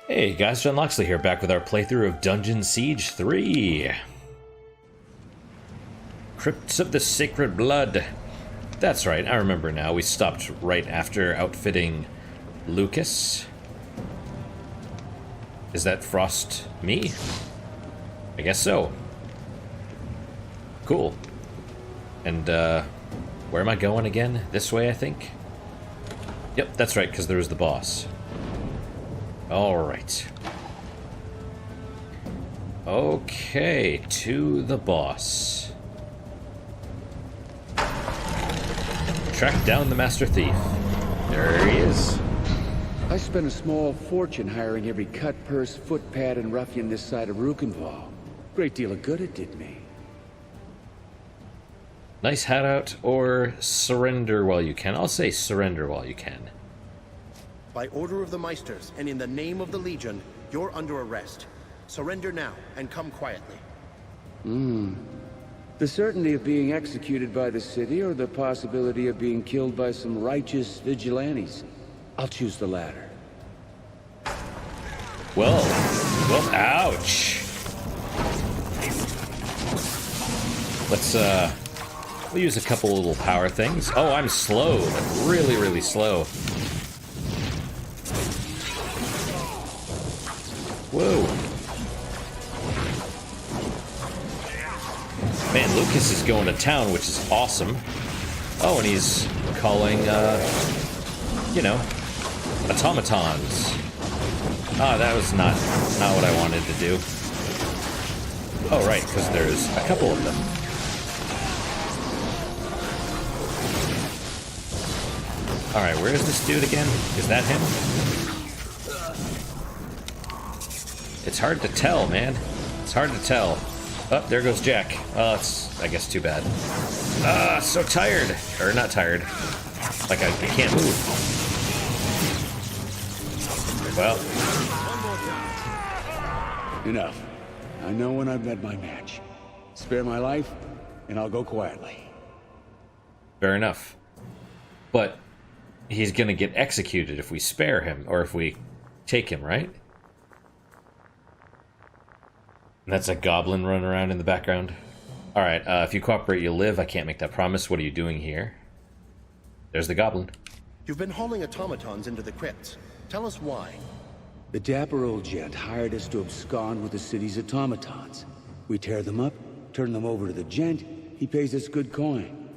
Hey guys, John Loxley here, back with our playthrough of Dungeon Siege 3. Crypts of the Sacred Blood. That's right, I remember now. We stopped right after outfitting Lucas. Is that Frost me? I guess so. Cool. And, where am I going again? This way, I think? Yep, that's right, because there was the boss. Alright. Okay, to the boss. Track down the Master Thief. There he is. I spent a small fortune hiring every cut, purse, footpad, and ruffian this side of Rukenval. Great deal of good it did me. Nice hat out, or surrender while you can. I'll say surrender while you can. By order of the Meisters, and in the name of the Legion, you're under arrest. Surrender now, and come quietly. The certainty of being executed by the city, or the possibility of being killed by some righteous vigilantes? I'll choose the latter. Well, ouch. We'll use a couple little power things. Oh, I'm slow, like really, really slow. Whoa. Man, Lucas is going to town, which is awesome. Oh, and he's calling, you know, automatons. Ah, that was not what I wanted to do. Oh, right, because there's a couple of them. Alright, where is this dude again? Is that him? It's hard to tell, man. It's hard to tell. Oh, there goes Jack. Well, that's, I guess, too bad. So tired. Or not tired. Like, I can't move. Well. Enough. I know when I've met my match. Spare my life, and I'll go quietly. Fair enough. But he's gonna get executed if we spare him, or if we take him, right? And that's a goblin running around in the background. Alright, if you cooperate, you'll live. I can't make that promise. What are you doing here? There's the goblin. You've been hauling automatons into the crypts. Tell us why. The dapper old gent hired us to abscond with the city's automatons. We tear them up, turn them over to the gent, he pays us good coin.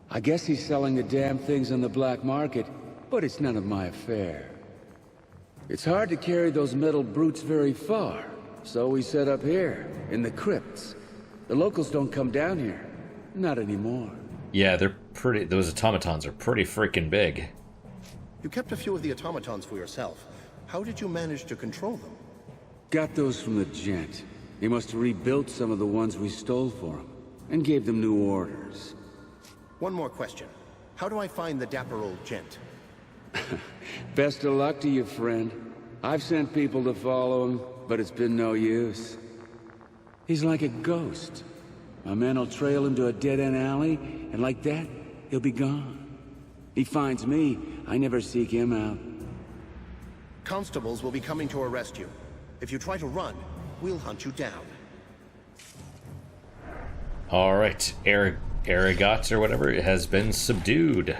I guess he's selling the damn things on the black market, but it's none of my affair. It's hard to carry those metal brutes very far, so we set up here, in the crypts. The locals don't come down here. Not anymore. Yeah, they're pretty... Those automatons are pretty freaking big. You kept a few of the automatons for yourself. How did you manage to control them? Got those from the gent. He must have rebuilt some of the ones we stole for him, and gave them new orders. One more question. How do I find the dapper old gent? Best of luck to you, friend. I've sent people to follow him, but it's been no use. He's like a ghost. My men will trail him to a dead-end alley, and like that, he'll be gone. He finds me, I never seek him out. Constables will be coming to arrest you. If you try to run, we'll hunt you down. Alright, Ehregott, or whatever, it has been subdued.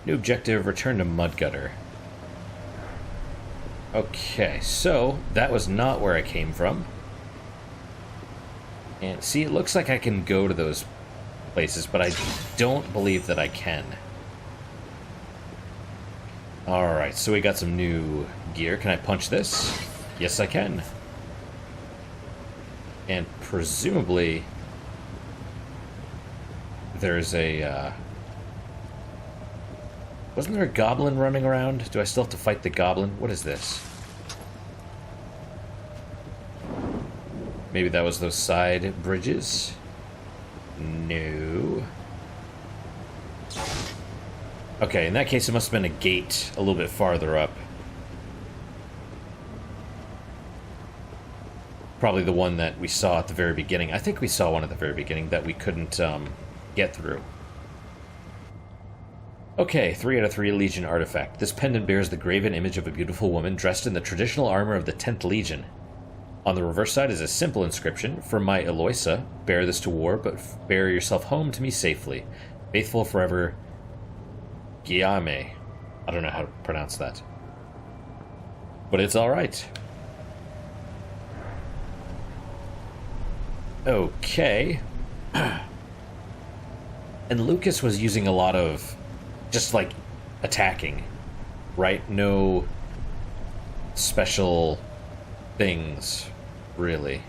New objective, return to Mudgutter. Okay, so that was not where I came from. And see, it looks like I can go to those places, but I don't believe that I can. Alright, so we got some new gear. Can I punch this? Yes, I can. And presumably there's a, wasn't there a goblin running around? Do I still have to fight the goblin? What is this? Maybe that was those side bridges? No. Okay, in that case it must have been a gate a little bit farther up. Probably the one that we saw at the very beginning. I think we saw one at the very beginning that we couldn't get through. Okay, 3 out of 3 Legion artifact. This pendant bears the graven image of a beautiful woman dressed in the traditional armor of the 10th Legion. On the reverse side is a simple inscription: "For my Eloisa, bear this to war, but bear yourself home to me safely. Faithful forever, Guillaume." I don't know how to pronounce that. But it's alright. Okay. And Lucas was using a lot of just like attacking, right? No special things, really.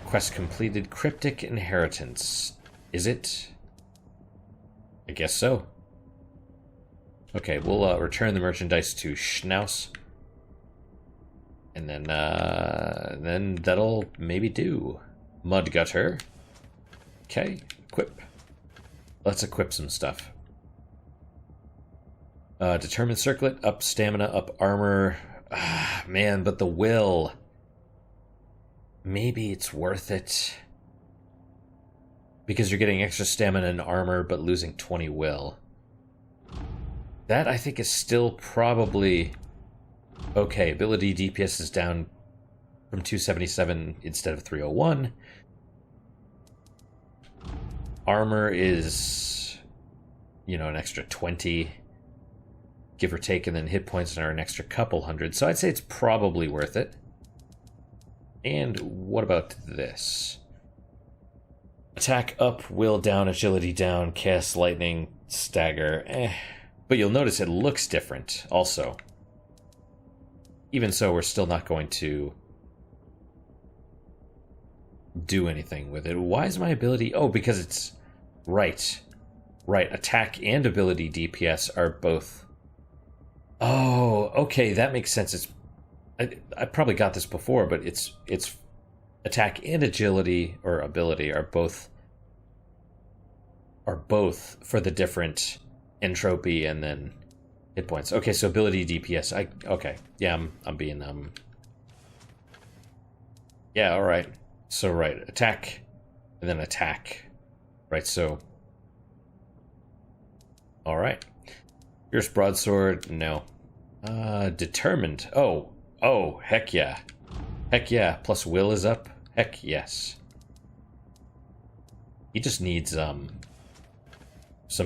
Quest completed. Cryptic inheritance. Is it? I guess so. Okay, we'll return the merchandise to Schnaus. And then that'll maybe do. Mud gutter. Okay, equip. Let's equip some stuff. Determined circlet, up stamina, up armor. Ah, man, but the will. Maybe it's worth it. Because you're getting extra stamina and armor, but losing 20 will. That, I think, is still probably okay. Ability DPS is down from 277 instead of 301. Armor is, you know, an extra 20, give or take, and then hit points are an extra couple hundred. So I'd say it's probably worth it. And what about this? Attack up, will down, agility down, cast lightning, stagger. But you'll notice it looks different also. Even so, we're still not going to do anything with it. Why is my ability... Oh, because it's... Right. Right. Attack and ability DPS are both... Oh, okay. That makes sense. It's... I probably got this before, but it's attack and agility or ability are both for the different entropy and then hit points. Okay, so ability DPS. Okay. Yeah, I'm being yeah, all right. So right, attack and then attack. Right, so all right. Fierce broadsword, no. Determined. Oh, heck yeah. Heck yeah. Plus will is up. Heck yes. He just needs some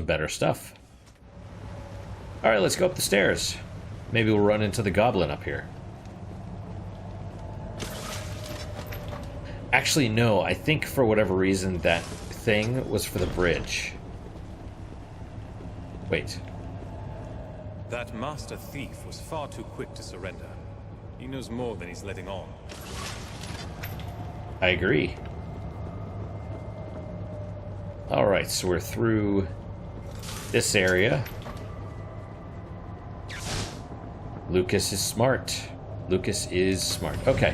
better stuff. Alright, let's go up the stairs. Maybe we'll run into the goblin up here. Actually, no. I think for whatever reason that thing was for the bridge. Wait. That master thief was far too quick to surrender. He knows more than he's letting on. I agree. Alright, so we're through this area. Lucas is smart. Lucas is smart. Okay.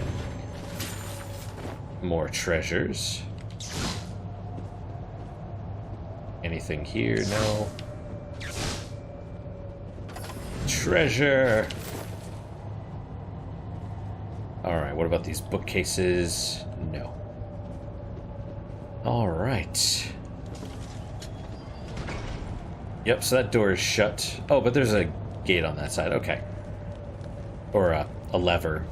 More treasures. Anything here? No. Treasure! Alright, what about these bookcases? No. Alright. Yep, so that door is shut. Oh, but there's a gate on that side. Okay. Or a lever.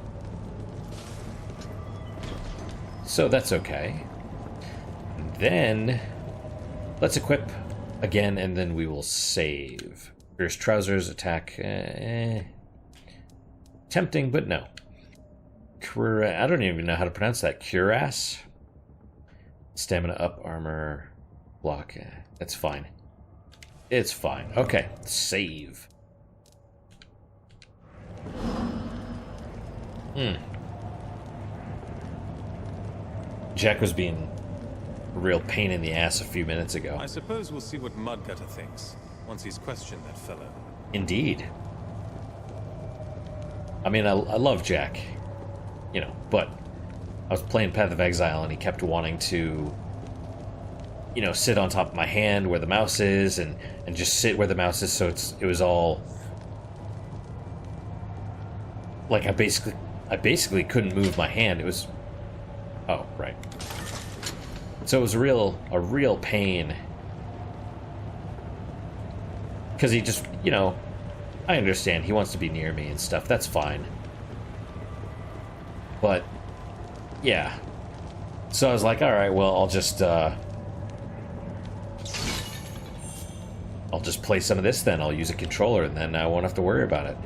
So that's okay. And then let's equip again, and then we will save. Fierce trousers, attack. Tempting, but no. I don't even know how to pronounce that. Cuirass? Stamina up, armor, block. That's fine. It's fine. Okay, save. Jack was being a real pain in the ass a few minutes ago. I suppose we'll see what Mudgutter thinks, once he's questioned that fellow. Indeed. I mean, I love Jack, you know, but I was playing Path of Exile and he kept wanting to, you know, sit on top of my hand where the mouse is and just sit where the mouse is, so it was all... Like, I basically couldn't move my hand. It was... Oh, right. So it was a real pain. Because he just, you know, I understand. He wants to be near me and stuff. That's fine. But, yeah. So I was like, alright, well, I'll just play some of this then. I'll use a controller and then I won't have to worry about it.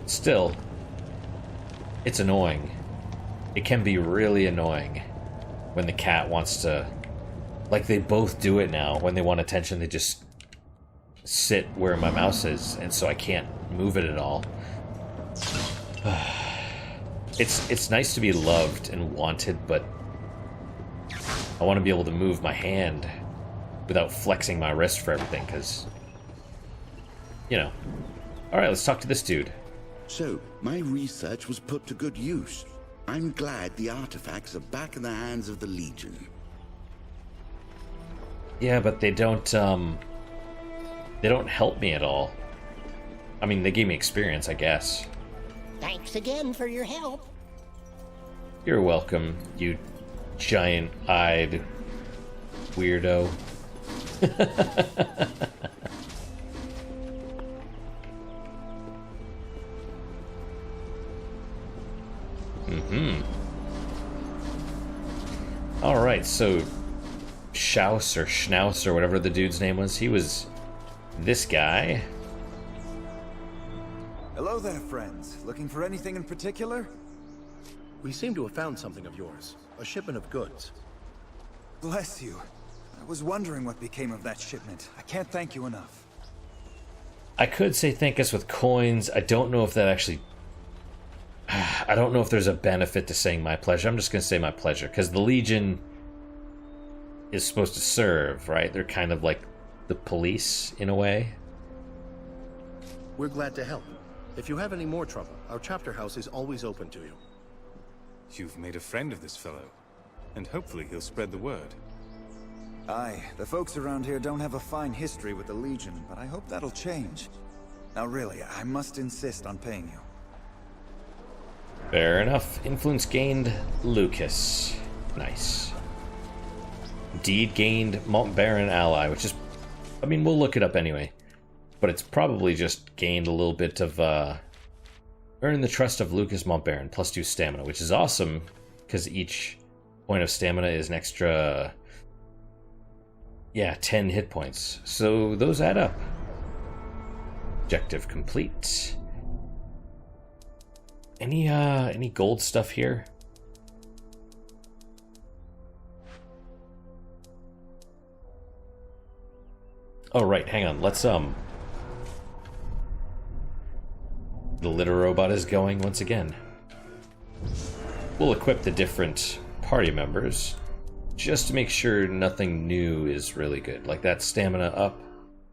Still, it's annoying. It can be really annoying when the cat wants to... Like, they both do it now. When they want attention, they just sit where my mouse is, and so I can't move it at all. It's nice to be loved and wanted, but I want to be able to move my hand without flexing my wrist for everything, because, you know. Alright, let's talk to this dude. So, my research was put to good use. I'm glad the artifacts are back in the hands of the Legion. Yeah, but they don't help me at all. I mean, they gave me experience, I guess. Thanks again for your help. You're welcome, you giant-eyed weirdo. Alright, so Schaus or Schnaus or whatever the dude's name was, he was this guy. Hello there, friends. Looking for anything in particular? We seem to have found something of yours. A shipment of goods. Bless you. I was wondering what became of that shipment. I can't thank you enough. I could say thank us with coins. I don't know if that actually... I don't know if there's a benefit to saying my pleasure. I'm just going to say my pleasure, because the Legion is supposed to serve, right? They're kind of like the police, in a way. We're glad to help. If you have any more trouble, our chapter house is always open to you. You've made a friend of this fellow, and hopefully he'll spread the word. Aye, the folks around here don't have a fine history with the Legion, but I hope that'll change. Now really, I must insist on paying you. Fair enough. Influence gained Lucas. Nice. Deed gained Montbaron ally, which is... I mean, we'll look it up anyway. But it's probably just gained a little bit of, earn the trust of Lucas Montbaron, +2 stamina, which is awesome, because each point of stamina is an extra... Yeah, 10 hit points. So those add up. Objective complete. Any gold stuff here? Oh, right, hang on. Let's, The litter robot is going once again. We'll equip the different party members just to make sure nothing new is really good. Like that stamina up,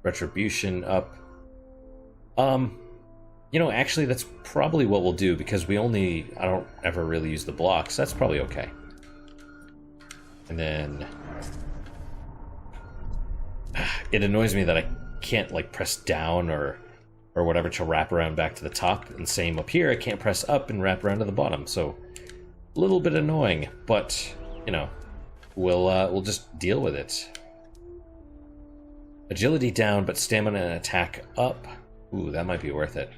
retribution up. You know, actually that's probably what we'll do because I don't ever really use the blocks. That's probably okay. And then it annoys me that I can't like press down or whatever to wrap around back to the top, and same up here, I can't press up and wrap around to the bottom, so a little bit annoying, but you know, we'll just deal with it. Agility down, but stamina and attack up. Ooh, that might be worth it.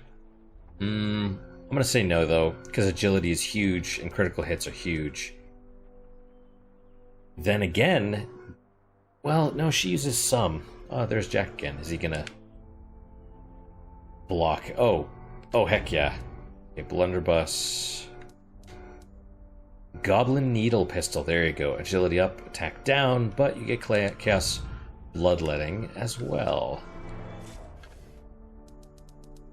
I'm gonna say no though, because agility is huge and critical hits are huge. Then again, well, no, she uses some. Oh, there's Jack again. Is he gonna block? Oh, heck yeah. Okay, blunderbuss. Goblin needle pistol. There you go. Agility up, attack down, but you get chaos bloodletting as well.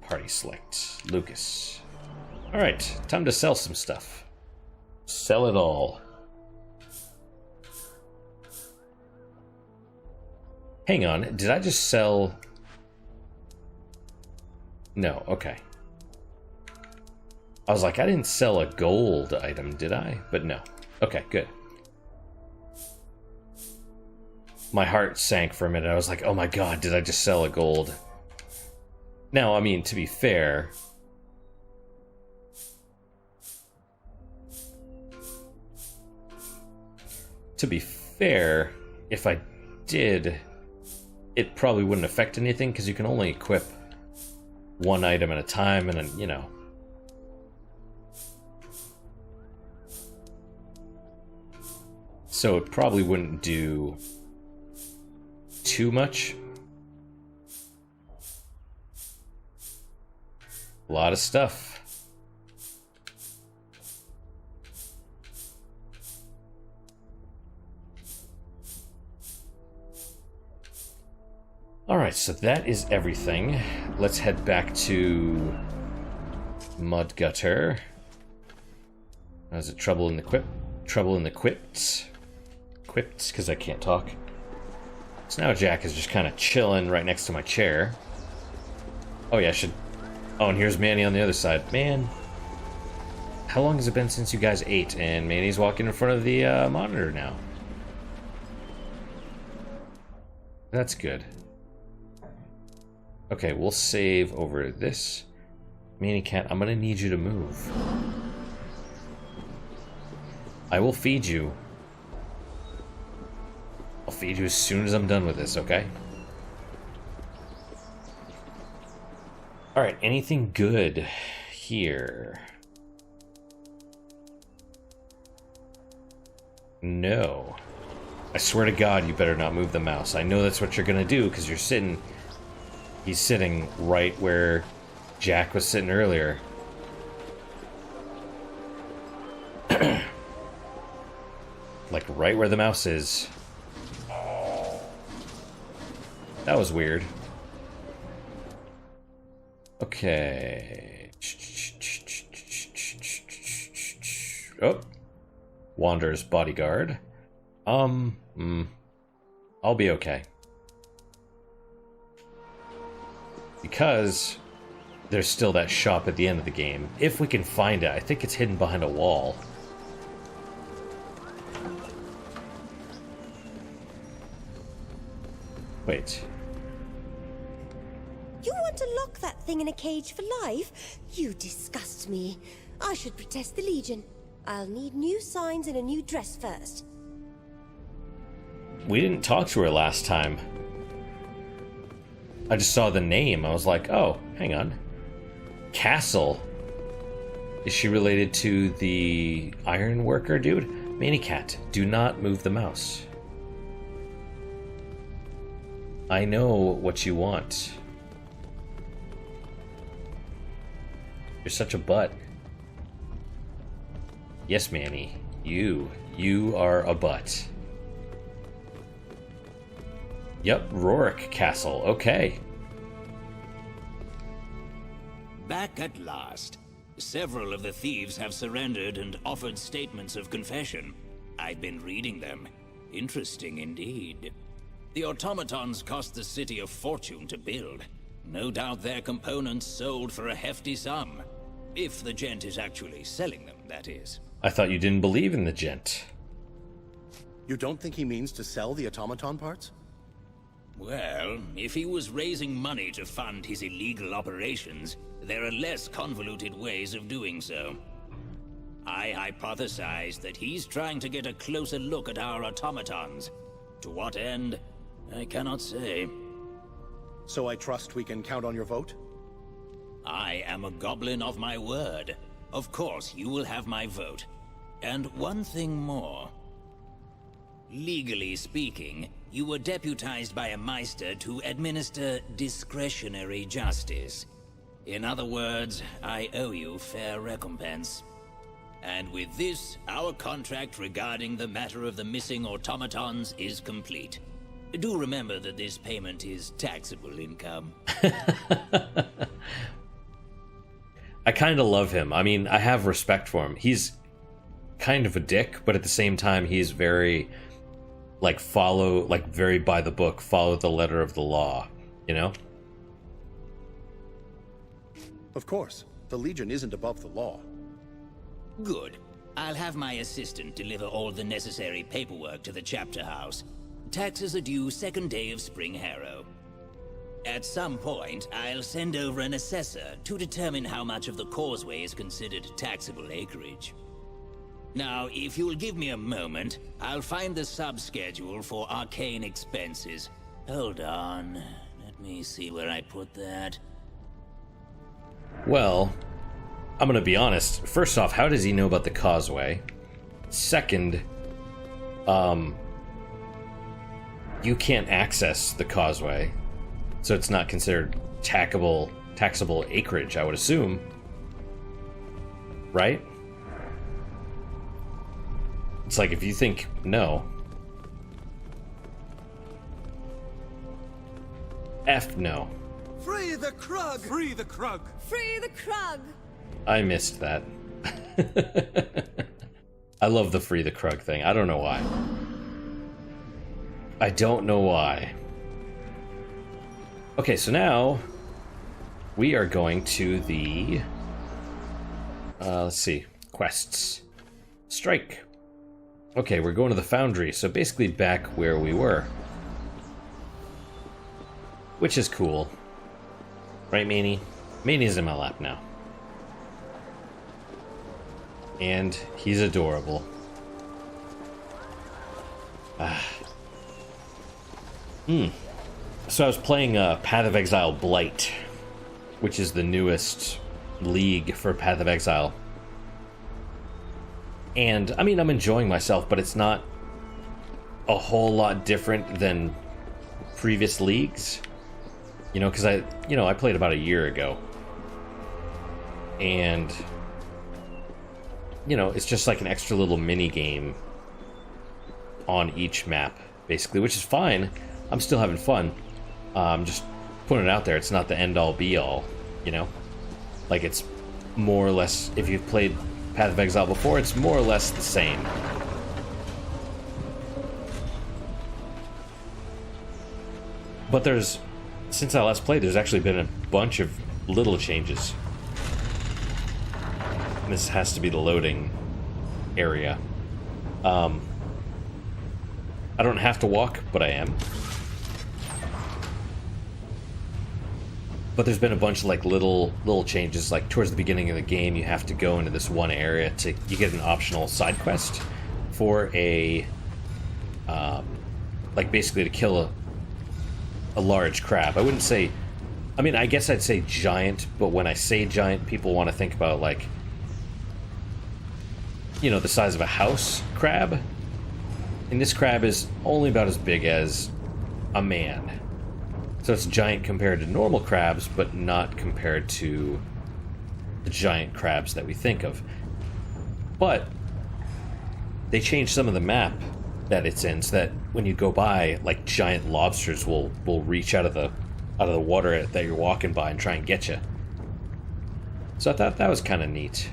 Party select. Lucas. Alright, time to sell some stuff. Sell it all. Hang on, did I just sell... No, okay. I was like, I didn't sell a gold item, did I? But no. Okay, good. My heart sank for a minute. I was like, oh my god, did I just sell a gold? Now, I mean, to be fair... if I did, it probably wouldn't affect anything because you can only equip one item at a time, and then, you know. So it probably wouldn't do too much. A lot of stuff. Alright, so that is everything. Let's head back to Mud Gutter. Is it trouble in the Crypt? Trouble in the Crypt? Crypt, because I can't talk. So now Jack is just kind of chilling right next to my chair. Oh yeah, I should... Oh, and here's Manny on the other side. Man, how long has it been since you guys ate? And Manny's walking in front of the monitor now. That's good. Okay, we'll save over this. Manny Cat, I'm gonna need you to move. I will feed you. I'll feed you as soon as I'm done with this, okay? Alright, anything good here? No. I swear to God, you better not move the mouse. I know that's what you're gonna do, because you're sitting... He's sitting right where Jack was sitting earlier. Like right where the mouse is. That was weird. Okay. Oh. Wanderer's bodyguard. I'll be okay. Because there's still that shop at the end of the game. If we can find it, I think it's hidden behind a wall. Wait. You want to lock that thing in a cage for life? You disgust me. I should protest the Legion. I'll need new signs and a new dress first. We didn't talk to her last time. I just saw the name. I was like, oh, hang on. Castle. Is she related to the iron worker dude? Manicat, do not move the mouse. I know what you want. You're such a butt. Yes, Manny. You are a butt. Yep, Rourke Castle. Okay. Back at last. Several of the thieves have surrendered and offered statements of confession. I've been reading them. Interesting indeed. The automatons cost the city a fortune to build. No doubt their components sold for a hefty sum. If the gent is actually selling them, that is. I thought you didn't believe in the gent. You don't think he means to sell the automaton parts? Well, if he was raising money to fund his illegal operations, there are less convoluted ways of doing so. I hypothesize that he's trying to get a closer look at our automatons. To what end, I cannot say. So I trust we can count on your vote? I am a goblin of my word. Of course, you will have my vote. And one thing more. Legally speaking, you were deputized by a Meister to administer discretionary justice. In other words, I owe you fair recompense. And with this, our contract regarding the matter of the missing automatons is complete. Do remember that this payment is taxable income. I kind of love him. I mean, I have respect for him. He's kind of a dick, but at the same time, he's very... very by the book, follow the letter of the law, you know? Of course. The Legion isn't above the law. Good. I'll have my assistant deliver all the necessary paperwork to the chapter house. Taxes are due second day of Spring Harrow. At some point, I'll send over an assessor to determine how much of the causeway is considered taxable acreage. Now, if you'll give me a moment, I'll find the sub-schedule for arcane expenses. Hold on. Let me see where I put that. Well, I'm gonna be honest. First off, how does he know about the causeway? Second, you can't access the causeway, so it's not considered taxable acreage, I would assume. Right? It's like if you think no. F no. Free the Krug! Free the Krug! Free the Krug! I missed that. I love the free the Krug thing. I don't know why. I don't know why. Okay, so now we are going to the let's see, quests. Strike. Okay, we're going to the foundry, so basically back where we were. Which is cool. Right, Manny? Manny's in my lap now. And he's adorable. So I was playing Path of Exile Blight, which is the newest league for Path of Exile. And, I mean, I'm enjoying myself, but it's not a whole lot different than previous leagues. You know, because I played about a year ago. And, you know, it's just like an extra little mini game on each map, basically, which is fine. I'm still having fun. I'm just putting it out there. It's not the end-all, be-all, you know? Like, it's more or less, if you've played Path of Exile before, it's more or less the same. But since I last played, there's actually been a bunch of little changes. And this has to be the loading area. I don't have to walk, but I am. But there's been a bunch of like little changes. Like towards the beginning of the game, you have to go into this one area you get an optional side quest for a like basically to kill a large crab. I wouldn't say, I mean, I guess I'd say giant, but when I say giant, people want to think about like, you know, the size of a house crab. And this crab is only about as big as a man. So it's giant compared to normal crabs, but not compared to the giant crabs that we think of. But they changed some of the map that it's in, so that when you go by, like giant lobsters will reach out of the water that you're walking by and try and get you. So I thought that was kind of neat.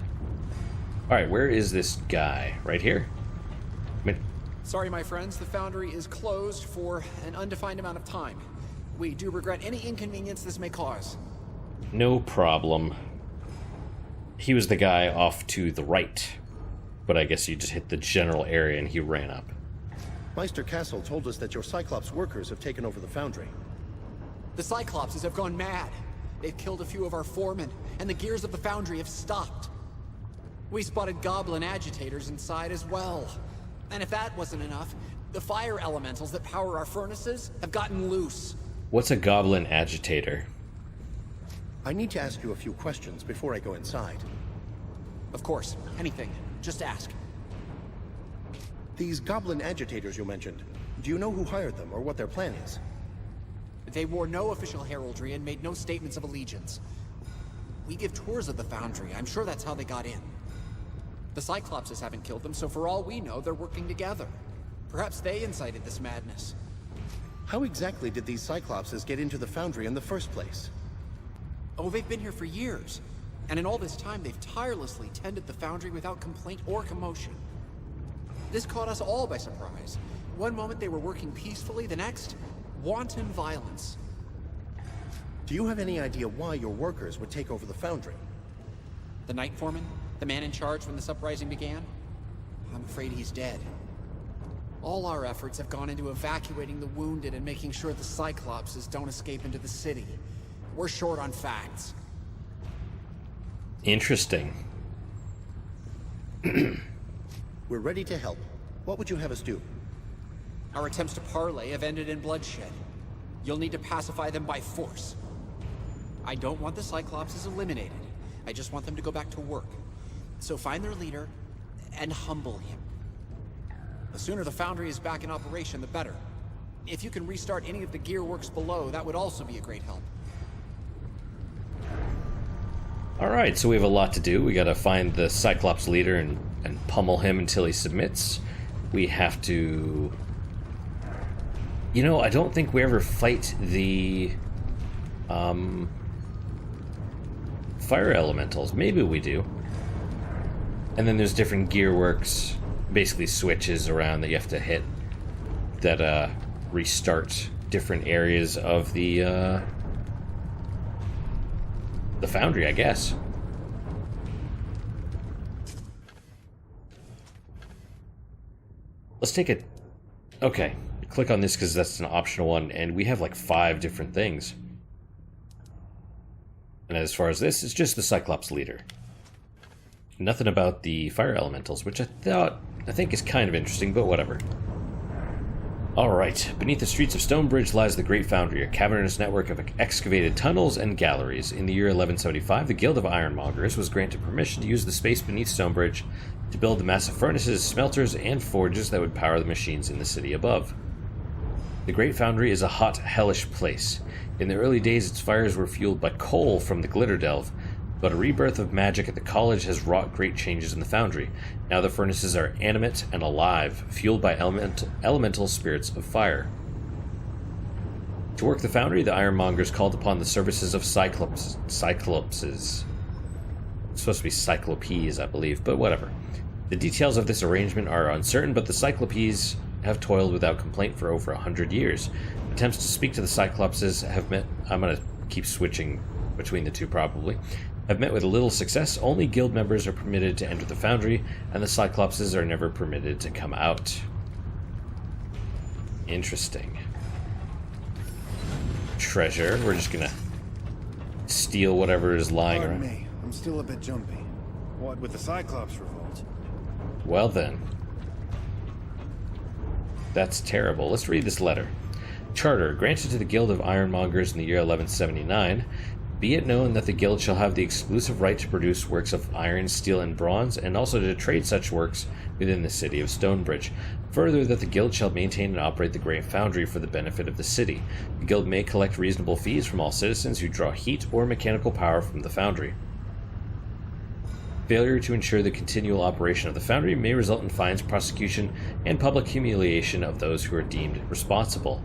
All right, where is this guy? Right here? Sorry, my friends, the foundry is closed for an undefined amount of time. We do regret any inconvenience this may cause. No problem. He was the guy off to the right, but I guess you just hit the general area and he ran up. Meister Castle told us that your Cyclops workers have taken over the foundry. The Cyclopses have gone mad. They've killed a few of our foremen, and the gears of the foundry have stopped. We spotted goblin agitators inside as well. And if that wasn't enough, the fire elementals that power our furnaces have gotten loose. What's a goblin agitator? I need to ask you a few questions before I go inside. Of course, anything. Just ask. These goblin agitators you mentioned, do you know who hired them or what their plan is? They wore no official heraldry and made no statements of allegiance. We give tours of the foundry. I'm sure that's how they got in. The Cyclopses haven't killed them, so for all we know, they're working together. Perhaps they incited this madness. How exactly did these Cyclopses get into the foundry in the first place? Oh, they've been here for years. And in all this time, they've tirelessly tended the foundry without complaint or commotion. This caught us all by surprise. One moment they were working peacefully, the next, wanton violence. Do you have any idea why your workers would take over the foundry? The night foreman? The man in charge when this uprising began? I'm afraid he's dead. All our efforts have gone into evacuating the wounded and making sure the Cyclopses don't escape into the city. We're short on facts. Interesting. We're ready to help. What would you have us do? Our attempts to parley have ended in bloodshed. You'll need to pacify them by force. I don't want the Cyclopses eliminated. I just want them to go back to work. So find their leader and humble him. The sooner the foundry is back in operation, the better. If you can restart any of the gear works below, that would also be a great help. Alright, so we have a lot to do. We gotta find the Cyclops leader and pummel him until he submits. We have to... You know, I don't think we ever fight the... fire elementals. Maybe we do. And then there's different gear works, basically switches around that you have to hit that restart different areas of the foundry, I guess. Let's take it. Okay, click on this because that's an optional one, and we have like 5 different things. And as far as this, it's just the Cyclops leader. Nothing about the fire elementals, which I think is kind of interesting, but whatever. Alright, beneath the streets of Stonebridge lies the Great Foundry, a cavernous network of excavated tunnels and galleries. In the year 1175, the Guild of Ironmongers was granted permission to use the space beneath Stonebridge to build the massive furnaces, smelters, and forges that would power the machines in the city above. The Great Foundry is a hot, hellish place. In the early days, its fires were fueled by coal from the Glitter Delve, but a rebirth of magic at the college has wrought great changes in the foundry. Now the furnaces are animate and alive, fueled by elemental spirits of fire. To work the foundry, the Ironmongers called upon the services of Cyclopses. It's supposed to be Cyclopes, I believe, but whatever. The details of this arrangement are uncertain, but the Cyclopes have toiled without complaint for over 100 years. Attempts to speak to the Cyclopses have met... I'm going to keep switching between the two, probably. Have met with little success. Only guild members are permitted to enter the foundry, and the Cyclopses are never permitted to come out. Interesting. Treasure. We're just gonna steal whatever is lying Pardon around. me, I'm still a bit jumpy. What with the Cyclops revolt? Well then. That's terrible. Let's read this letter. Charter, granted to the Guild of Ironmongers in the year 1179. Be it known that the Guild shall have the exclusive right to produce works of iron, steel, and bronze, and also to trade such works within the city of Stonebridge. Further, that the Guild shall maintain and operate the Great Foundry for the benefit of the city. The Guild may collect reasonable fees from all citizens who draw heat or mechanical power from the foundry. Failure to ensure the continual operation of the foundry may result in fines, prosecution, and public humiliation of those who are deemed responsible.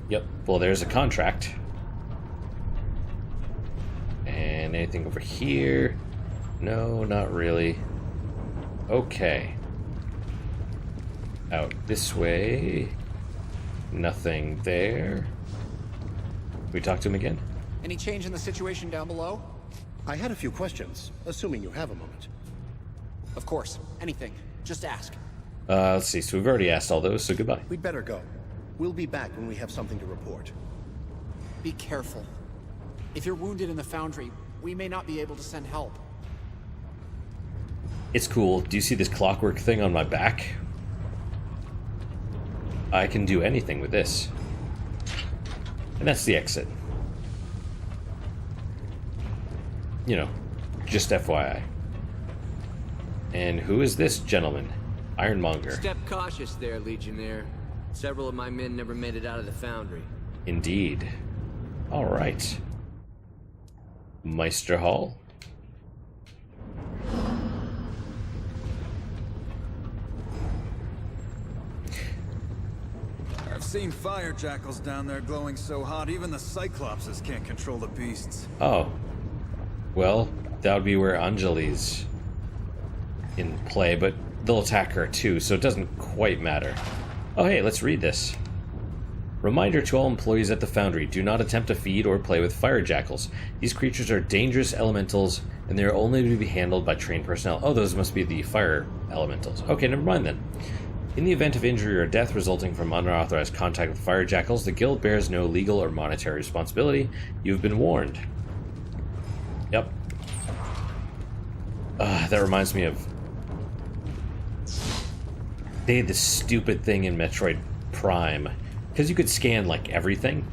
Yep, well there's a contract. And anything over here? No, not really. Okay. Out this way. Nothing there. Can we talk to him again? Any change in the situation down below? I had a few questions, assuming you have a moment. Of course. Anything. Just ask. Let's see. So we've already asked all those, so goodbye. We'd better go. We'll be back when we have something to report. Be careful. If you're wounded in the foundry, we may not be able to send help. It's cool. Do you see this clockwork thing on my back? I can do anything with this. And that's the exit. You know, just FYI. And who is this gentleman? Ironmonger. Step cautious there, Legionnaire. Several of my men never made it out of the foundry. Indeed. All right. Meister Hall. I've seen fire jackals down there glowing so hot, even the Cyclopses can't control the beasts. Oh. Well, that would be where Anjali's in play, but they'll attack her too, so it doesn't quite matter. Oh hey, let's read this. Reminder to all employees at the foundry, do not attempt to feed or play with fire jackals. These creatures are dangerous elementals, and they are only to be handled by trained personnel. Oh, those must be the fire elementals. Okay, never mind then. In the event of injury or death resulting from unauthorized contact with fire jackals, the guild bears no legal or monetary responsibility. You've been warned. Yep. That reminds me of they had this stupid thing in Metroid Prime, because you could scan, like, everything,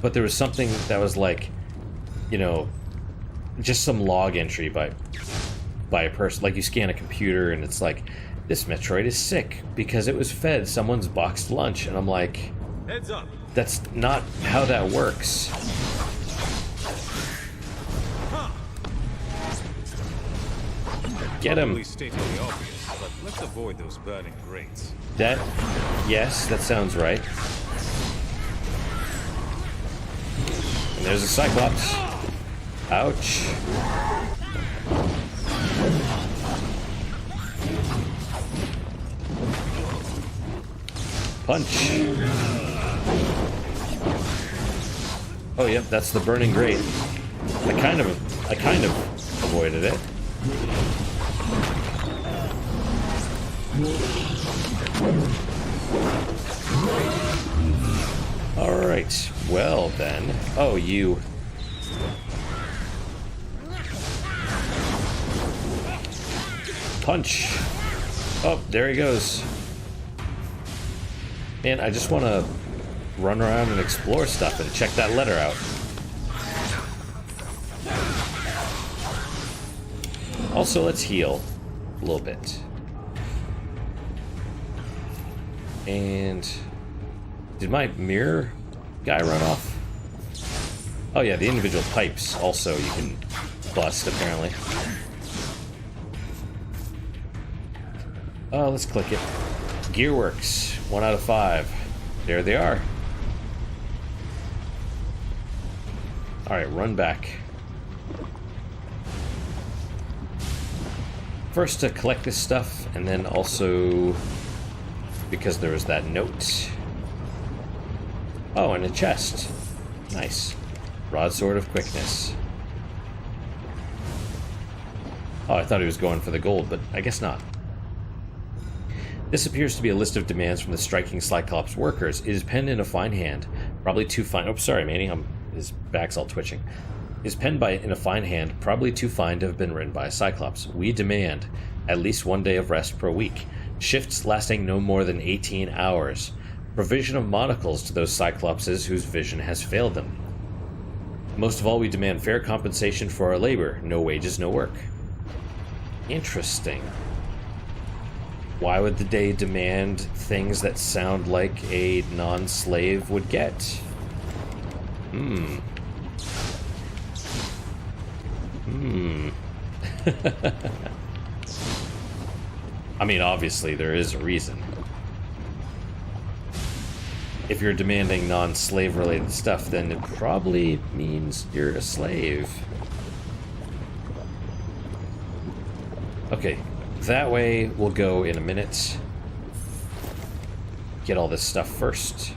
but there was something that was like, you know, just some log entry by a person. Like, you scan a computer and it's like, this Metroid is sick because it was fed someone's boxed lunch, and I'm like, heads up. That's not how that works. Get him. Probably stating the obvious, but let's avoid those burning grates. Yes, that sounds right. And there's a Cyclops. Ouch. Punch. Oh, yep, that's the burning grate. I kind of avoided it. Alright, well then. Oh, you. Punch. Oh, there he goes. Man, I just want to run around and explore stuff and check that letter out. Also, let's heal a little bit. And did my mirror guy run off? Oh yeah, the individual pipes also you can bust apparently. Oh, let's click it. Gearworks, 1 out of 5. There they are. Alright, run back. First to collect this stuff, and then also because there was that note. Oh, and a chest. Nice. Broadsword of Quickness. Oh, I thought he was going for the gold, but I guess not. This appears to be a list of demands from the striking Cyclops workers. It is penned in a fine hand, probably too fine. Oh, sorry, Manny, his back's all twitching. It is penned in a fine hand, probably too fine to have been written by a Cyclops. We demand at least 1 day of rest per week, shifts lasting no more than 18 hours, provision of monocles to those Cyclopses whose vision has failed them. Most of all, we demand fair compensation for our labor, no wages, no work. Interesting. Why would they demand things that sound like a non-slave would get? I mean, obviously, there is a reason. If you're demanding non-slave related stuff, then it probably means you're a slave. Okay, that way we'll go in a minute. Get all this stuff first.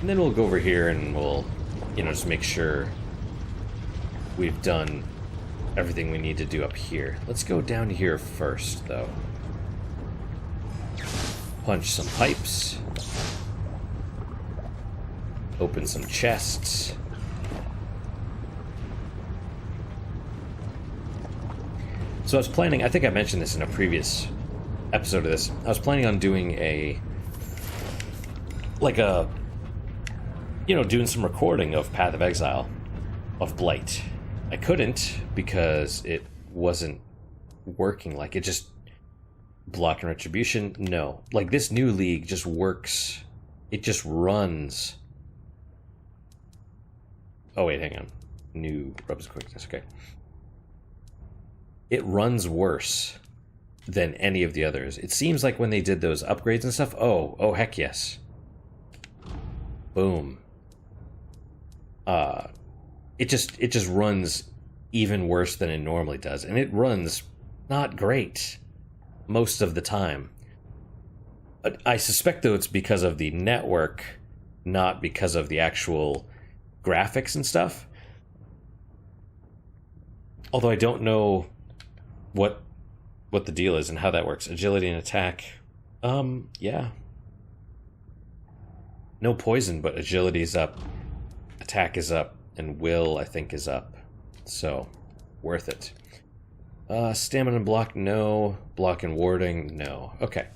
And then we'll go over here and we'll, just make sure we've done everything we need to do up here. Let's go down here first, though. Punch some pipes. Open some chests. So I was planning, I think I mentioned this in a previous episode of this, I was planning on doing doing some recording of Path of Exile, of Blight. I couldn't because it wasn't working, like it just, Block and Retribution, no. Like this new league just works, it just runs. Oh wait, hang on. New Rubs Quickness, okay. It runs worse than any of the others. It seems like when they did those upgrades and stuff, oh heck yes. Boom. It just runs even worse than it normally does, and it runs not great most of the time. I suspect though it's because of the network, not because of the actual graphics and stuff. Although I don't know what the deal is and how that works. Agility and attack. Yeah. No poison, but agility is up. Attack is up. And will, I think, is up. So, worth it. Stamina block, no. Block and warding, no. Okay.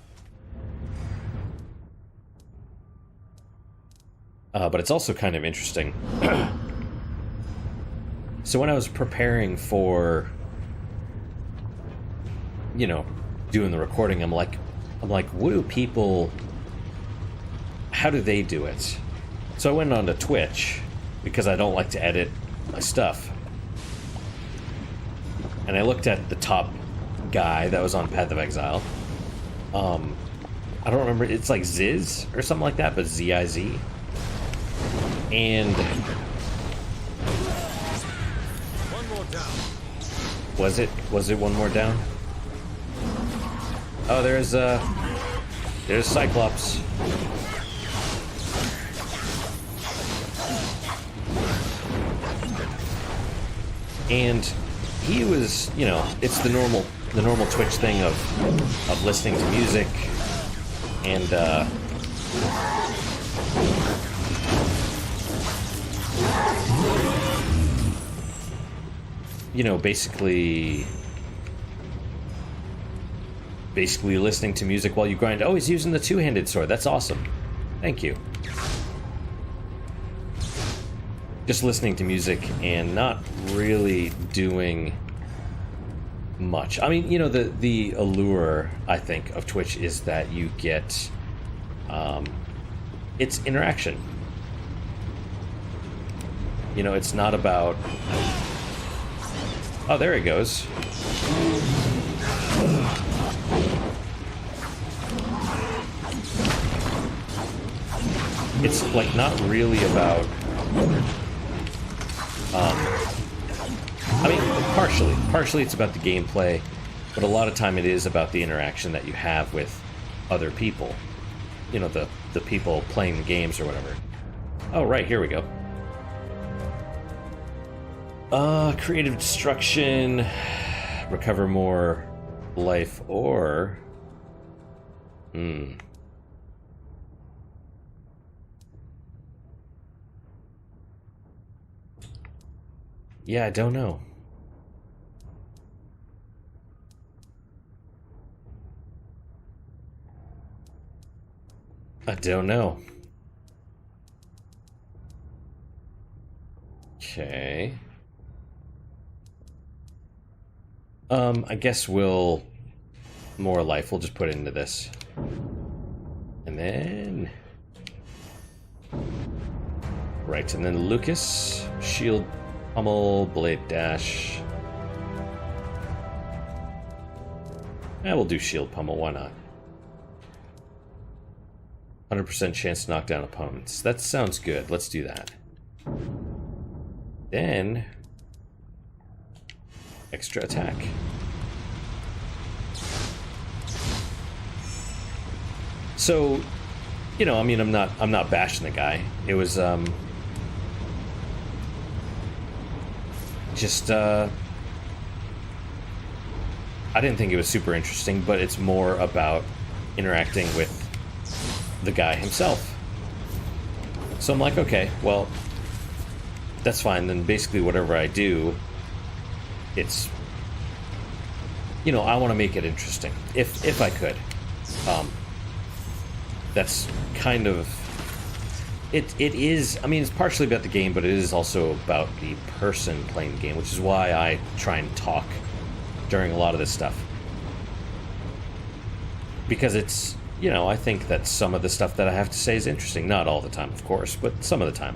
But it's also kind of interesting. So when I was preparing for, you know, doing the recording, I'm like, what do people, how do they do it? So I went on to Twitch, because I don't like to edit my stuff. And I looked at the top guy that was on Path of Exile. I don't remember, it's like Ziz or something like that, but Z-I-Z. And One more down. was it one more down? Oh, there's Cyclops. And he was, you know, it's the normal Twitch thing of listening to music and you know, basically listening to music while you grind. Oh, he's using the two-handed sword. That's awesome. Thank you. Just listening to music and not really doing much. I mean, you know, the allure, I think, of Twitch is that you get it's interaction. You know, it's not about... Oh, there he goes. It's like not really about I mean, partially it's about the gameplay, but a lot of time it is about the interaction that you have with other people. You know, the people playing the games or whatever. Oh, right, here we go. Creative destruction, recover more life, or... Yeah, I don't know. I don't know. Okay. I guess we'll... More life, we'll just put it into this. And then... Right, and then Lucas, shield, pummel, blade dash. Yeah, we'll do shield pummel, why not? 100% chance to knock down opponents. That sounds good, let's do that. Then... Extra attack. So, you know, I mean, I'm not bashing the guy. It was just I didn't think it was super interesting, but it's more about interacting with the guy himself. So I'm like, okay, well, that's fine. Then basically whatever I do, it's, you know, I want to make it interesting if I could. That's kind of it is, I mean, it's partially about the game, but it is also about the person playing the game, which is why I try and talk during a lot of this stuff, because it's, you know, I think that some of the stuff that I have to say is interesting. Not all the time, of course, but some of the time.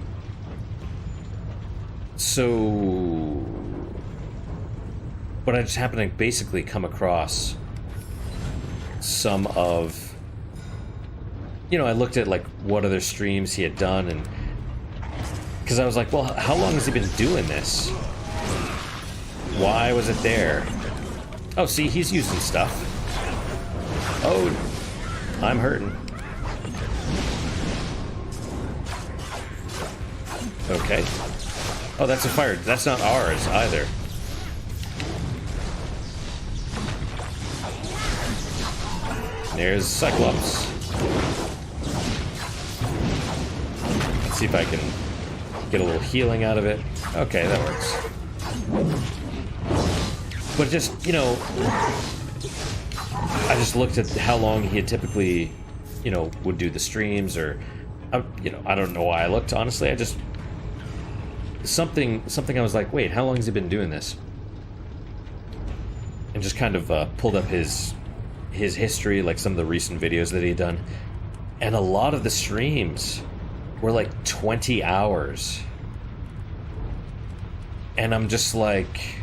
So, but I just happened to basically come across some of, you know, I looked at like what other streams he had done, and because I was like, well, how long has he been doing this? Why was it there? Oh, see, he's using stuff. Oh, I'm hurting. Okay. Oh, that's a fire. That's not ours either. There's Cyclops. Let's see if I can get a little healing out of it. Okay, that works. But just, you know, I just looked at how long he had typically, you know, would do the streams, or, you know, I don't know why I looked, honestly. I just, something I was like, wait, how long has he been doing this? And just kind of pulled up his history, like some of the recent videos that he'd done. And a lot of the streams were like 20 hours. And I'm just like,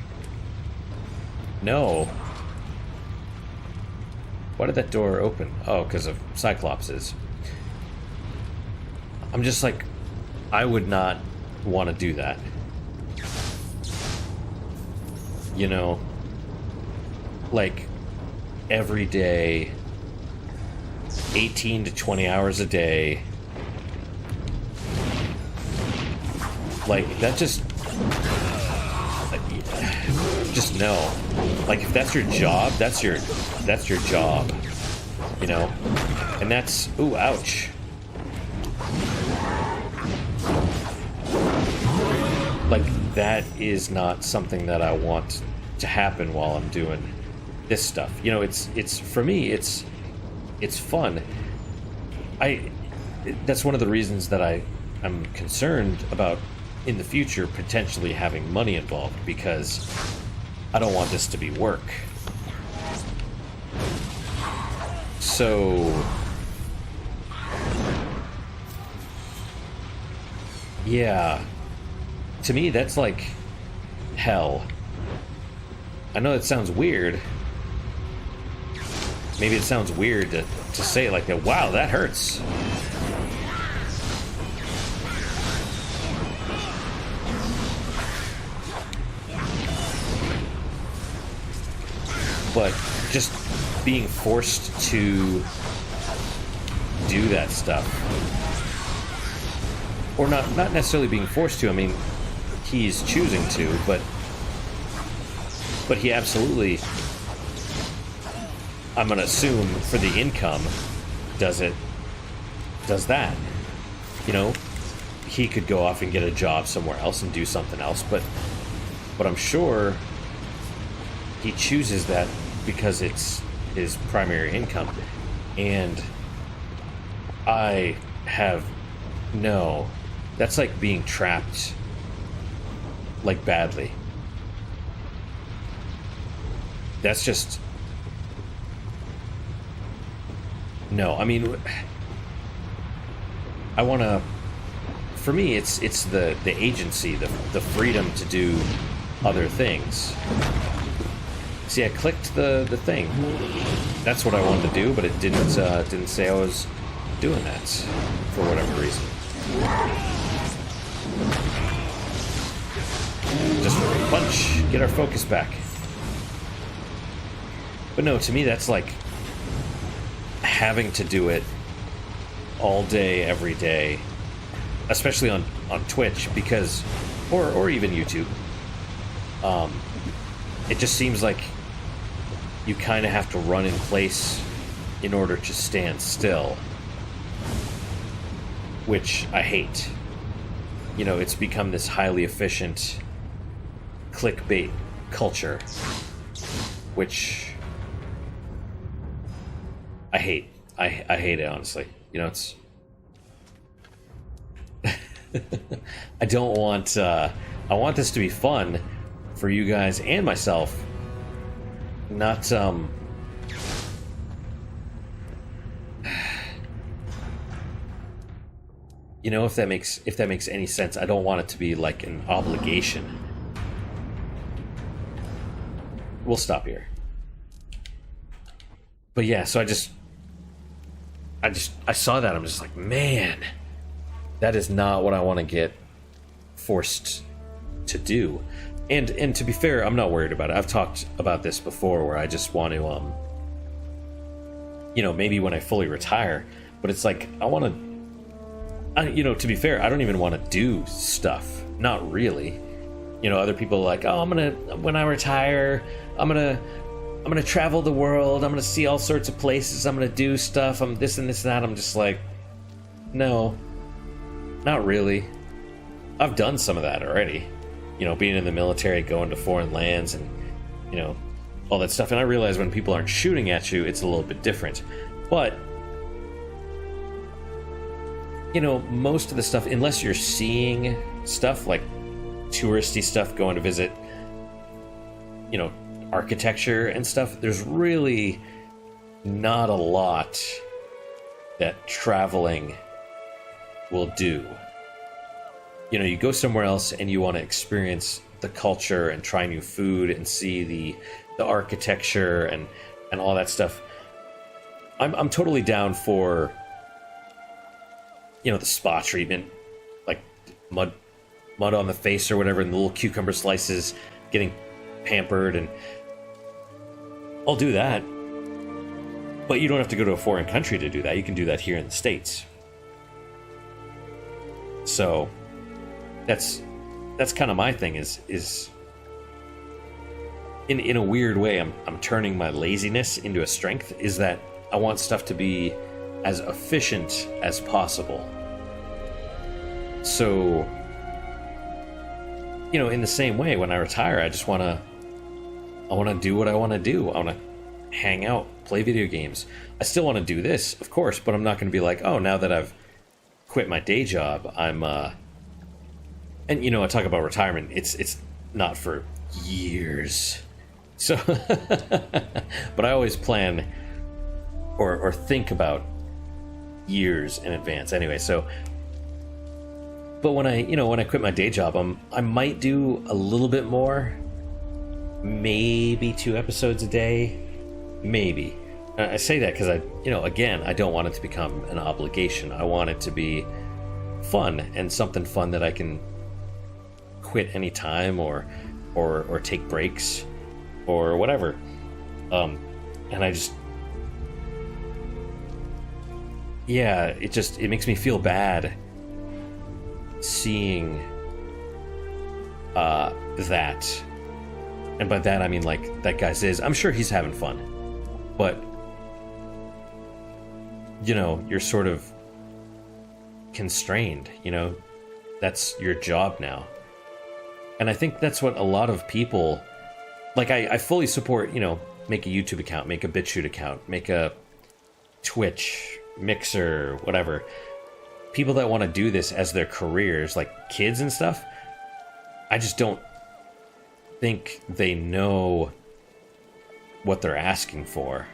no. Why did that door open? Oh, because of Cyclopses. I'm just like, I would not want to do that. You know, like every day, 18 to 20 hours a day. Like, that just no. Like, if that's your job, that's your job, you know? And that's, ooh, ouch. Like, that is not something that I want to happen while I'm doing this stuff. You know, it's for me, it's fun. That's one of the reasons that I'm concerned about in the future potentially having money involved, because I don't want this to be work. So yeah, to me that's like hell. I know it sounds weird. Maybe it sounds weird to say it like that. Wow, that hurts. But just being forced to do that stuff, or not necessarily being forced to. I mean, he's choosing to, but he absolutely, I'm gonna assume for the income, does that. You know, he could go off and get a job somewhere else and do something else, but I'm sure he chooses that because it's his primary income. And I have no, that's like being trapped, like, badly. That's just, no. I mean, I want to, for me, it's the agency, the freedom to do other things. See, I clicked the thing. That's what I wanted to do, but it didn't say I was doing that for whatever reason. Just punch, get our focus back. But no, to me that's like having to do it all day, every day, especially on Twitch, because, or even YouTube. It just seems like you kind of have to run in place in order to stand still, which I hate. You know, it's become this highly efficient clickbait culture, which I hate. I hate it, honestly. You know, it's I don't want I want this to be fun for you guys and myself, not you know, if that makes any sense. I don't want it to be like an obligation. We'll stop here. But yeah, so I saw that, I'm just like, man, that is not what I want to get forced to do. And to be fair, I'm not worried about it. I've talked about this before, where I just want to, you know, maybe when I fully retire. But it's like, I want to, you know, to be fair, I don't even want to do stuff. Not really. You know, other people are like, oh, when I retire, I'm gonna travel the world. I'm gonna see all sorts of places. I'm gonna do stuff. I'm this and this and that. I'm just like, no, not really. I've done some of that already. You know, being in the military, going to foreign lands, and, you know, all that stuff. And I realize when people aren't shooting at you, it's a little bit different. But, you know, most of the stuff, unless you're seeing stuff like touristy stuff, going to visit, you know, architecture and stuff, there's really not a lot that traveling will do. You know, you go somewhere else and you want to experience the culture and try new food and see the architecture and all that stuff. I'm totally down for, you know, the spa treatment, like mud on the face or whatever, and the little cucumber slices, getting pampered, and I'll do that. But you don't have to go to a foreign country to do that. You can do that here in the States. So that's kind of my thing, is in a weird way, I'm turning my laziness into a strength, is that I want stuff to be as efficient as possible. So, you know, in the same way, when I retire, I just want to do what I want to do. I want to hang out, play video games. I still want to do this, of course, but I'm not going to be like, oh, now that I've quit my day job, I'm and you know, I talk about retirement, it's not for years. So but I always plan or think about years in advance anyway. So, but when I quit my day job, I might do a little bit more, maybe 2 episodes a day, maybe. I say that because I don't want it to become an obligation. I want it to be fun, and something fun that I can quit anytime or take breaks or whatever. And I just, yeah, it makes me feel bad seeing that. And by that I mean, like, that guy says, I'm sure he's having fun, but you know, you're sort of constrained, you know, that's your job now. And I think that's what a lot of people, like, I fully support, you know, make a YouTube account, make a BitChute account, make a Twitch, Mixer, whatever. People that want to do this as their careers, like kids and stuff, I just don't think they know what they're asking for.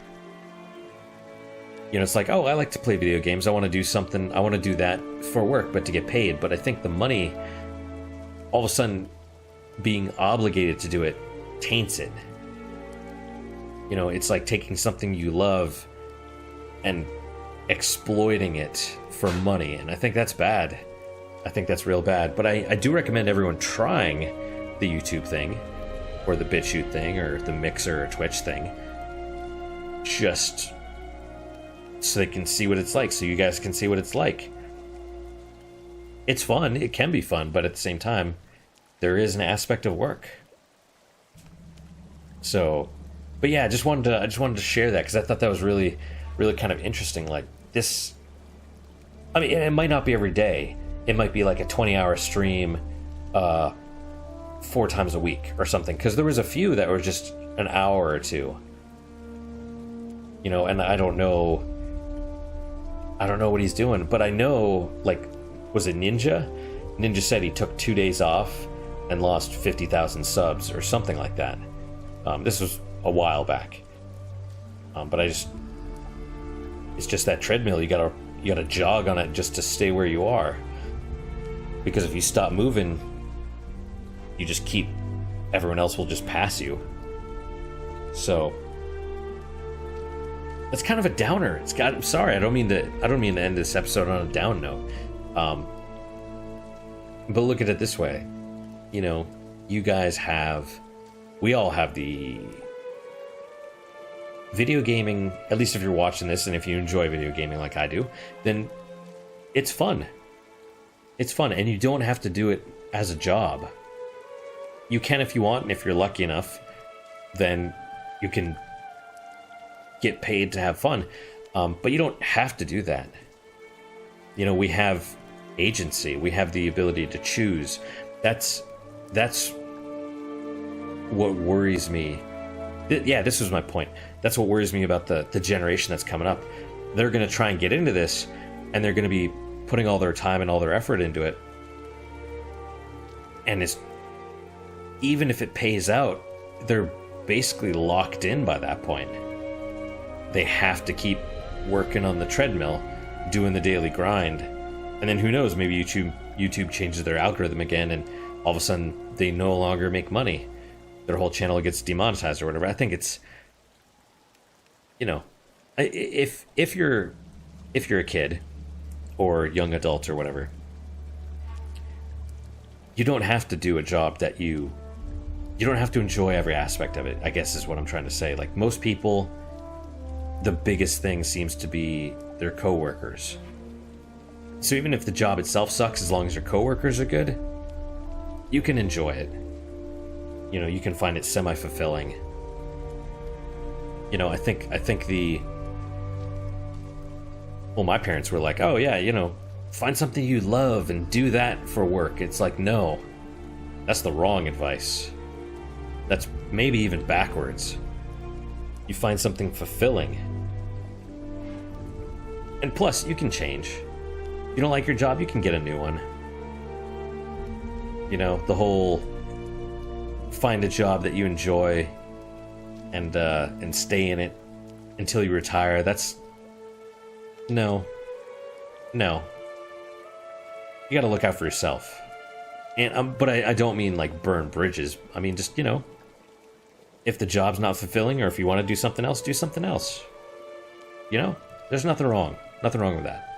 You know, it's like, oh, I like to play video games. I want to do something. I want to do that for work, but to get paid. But I think the money, all of a sudden, being obligated to do it, taints it. You know, it's like taking something you love and exploiting it for money. And I think that's bad. I think that's real bad. But I do recommend everyone trying the YouTube thing, or the BitChute thing, or the Mixer or Twitch thing, just so they can see what it's like, so you guys can see what it's like. It's fun. It can be fun, but at the same time, there is an aspect of work. So, but yeah, I just wanted to share that, because I thought that was really, really kind of interesting. Like this, I mean, it might not be every day. It might be like a 20-hour stream, 4 times a week or something. Because there was a few that were just an hour or 2. You know, and I don't know what he's doing, but I know, like, was it Ninja? Ninja said he took 2 days off and lost 50,000 subs or something like that. This was a while back. But it's just that treadmill. You gotta jog on it just to stay where you are. Because if you stop moving, you just everyone else will just pass you. So it's kind of a downer. I'm sorry, I don't mean to end this episode on a down note. But look at it this way. You know, we all have the video gaming, at least if you're watching this, and if you enjoy video gaming like I do, then it's fun. It's fun, and you don't have to do it as a job. You can if you want, and if you're lucky enough, then you can get paid to have fun. But you don't have to do that. You know, we have agency. We have the ability to choose. That's what worries me. Yeah, this was my point. That's what worries me about the generation that's coming up. They're going to try and get into this, and they're going to be putting all their time and all their effort into it. And even if it pays out, they're basically locked in by that point. They have to keep working on the treadmill, doing the daily grind. And then who knows, maybe YouTube changes their algorithm again, and all of a sudden they no longer make money. Their whole channel gets demonetized or whatever. I think it's, if you're a kid or young adult or whatever, you don't have to do a job that you don't have to enjoy every aspect of it, I guess is what I'm trying to say. Like, most people, the biggest thing seems to be their coworkers. So even if the job itself sucks, as long as your coworkers are good, you can enjoy it. You can find it semi-fulfilling. I think my parents were like, oh yeah, find something you love and do that for work. It's like, no, that's the wrong advice. That's maybe even backwards. You find something fulfilling. And plus, you can change. You don't like your job, you can get a new one. The whole find a job that you enjoy and stay in it until you retire. That's no. You gotta look out for yourself. And but I don't mean like burn bridges. I mean just, if the job's not fulfilling, or if you want to do something else, do something else. There's nothing wrong with that.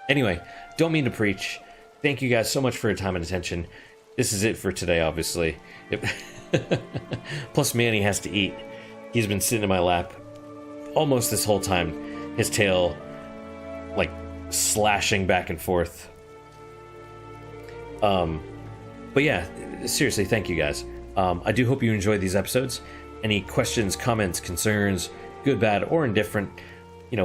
Anyway, don't mean to preach. Thank you guys so much for your time and attention. This is it for today, obviously. Plus, Manny has to eat. He's been sitting in my lap almost this whole time. His tail, like, slashing back and forth. But yeah, seriously, thank you guys. I do hope you enjoyed these episodes. Any questions, comments, concerns, good, bad, or indifferent,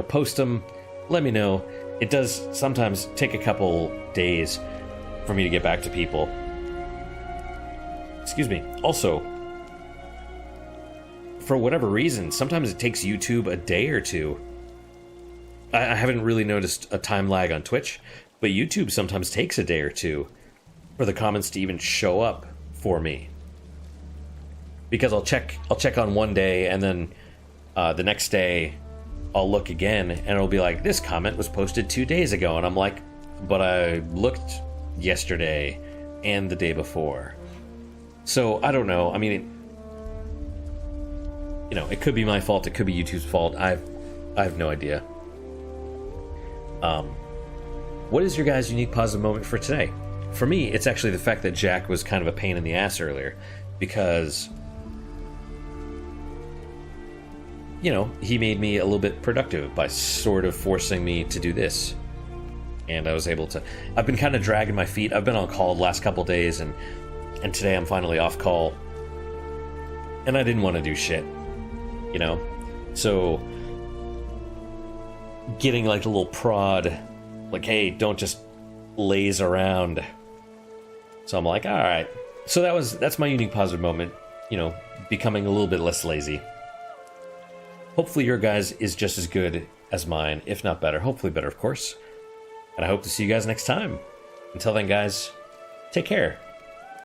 post them. Let me know. It does sometimes take a couple days for me to get back to people. Excuse me. Also, for whatever reason, sometimes it takes YouTube a day or two. I haven't really noticed a time lag on Twitch, but YouTube sometimes takes a day or two for the comments to even show up for me. Because I'll check on one day, and then the next day I'll look again, and it'll be like, this comment was posted 2 days ago, and I'm like, but I looked yesterday and the day before. So I don't know. I mean, it could be my fault. It could be YouTube's fault. I have no idea. What is your guys' unique positive moment for today? For me, it's actually the fact that Jack was kind of a pain in the ass earlier, because he made me a little bit productive by sort of forcing me to do this. And I was able to... I've been kind of dragging my feet. I've been on call the last couple days, and today I'm finally off call. And I didn't want to do shit. So, getting like a little prod, like, hey, don't just laze around. So I'm like, alright. So that's my unique positive moment, becoming a little bit less lazy. Hopefully your guys is just as good as mine, if not better. Hopefully better, of course. And I hope to see you guys next time. Until then, guys, take care.